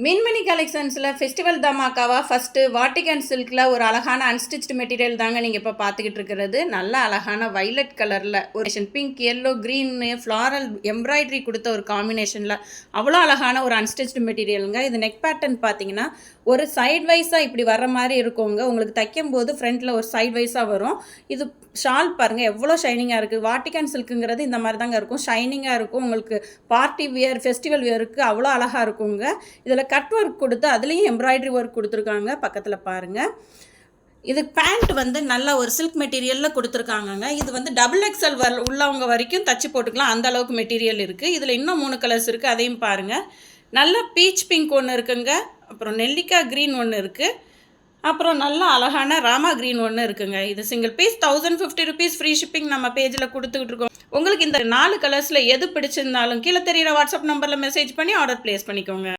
மின்மினி கலெக்ஷன்ஸில் festival தமாக்காவா first Vatican சில்கில் ஒரு அழகான unstitched material தாங்க நீங்கள் இப்போ பார்த்துக்கிட்டு இருக்கிறது. நல்ல அழகான வைலட் கலரில் ஒரு pink yellow green floral embroidery கொடுத்த ஒரு காம்பினேஷனில் அவ்வளோ அழகான ஒரு அன்ஸ்டிச்டு மெட்டீரியலுங்க. இது நெக் பேட்டர்ன் பார்த்தீங்கன்னா ஒரு சைட் வைஸாக இப்படி வர்ற மாதிரி இருக்குங்க. உங்களுக்கு தைக்கும் போது ஃப்ரண்ட்டில் ஒரு சைட் வைஸாக வரும். இது ஷால் பாருங்கள் எவ்வளோ ஷைனிங்காக இருக்குது. வாட்டிகன் சில்க்குங்கிறது இந்த மாதிரி தாங்க இருக்கும், ஷைனிங்காக இருக்கும். உங்களுக்கு பார்ட்டி வியர் ஃபெஸ்டிவல் வியருக்கு அவ்வளோ அழகாக இருக்குங்க. இதில் கட் ஒர்க் கொடுத்து அதுலேயும் எம்ப்ராய்டரி ஒர்க் கொடுத்துருக்காங்க. பக்கத்தில் பாருங்கள். இது பேண்ட் வந்து நல்ல ஒரு சில்க் மெட்டீரியலில் கொடுத்துருக்காங்கங்க. இது வந்து டபுள் எக்ஸல் உள்ளவங்க வரைக்கும் தச்சு போட்டுக்கலாம், அந்த அளவுக்கு மெட்டீரியல் இருக்குது. இதில் இன்னும் 3 கலர்ஸ் இருக்குது, அதையும் பாருங்கள். நல்ல பீச் பிங்க் ஒன்று இருக்குங்க, அப்புறம் நெல்லிக்காய் க்ரீன் ஒன்று இருக்குது, அப்புறம் நல்ல அழகான ராமா க்ரீன் ஒன்று இருக்குங்க. இது single piece 1050 rupees, free shipping நம்ம பேஜில் கொடுத்துக்கிட்டு இருக்கோம். உங்களுக்கு இந்த 4 கலர்ஸில் எது பிடிச்சிருந்தாலும் கீழே தெரியிற வாட்ஸ்அப் நம்பரில் மெசேஜ் பண்ணி ஆர்டர் ப்ளேஸ் பண்ணிக்கோங்க.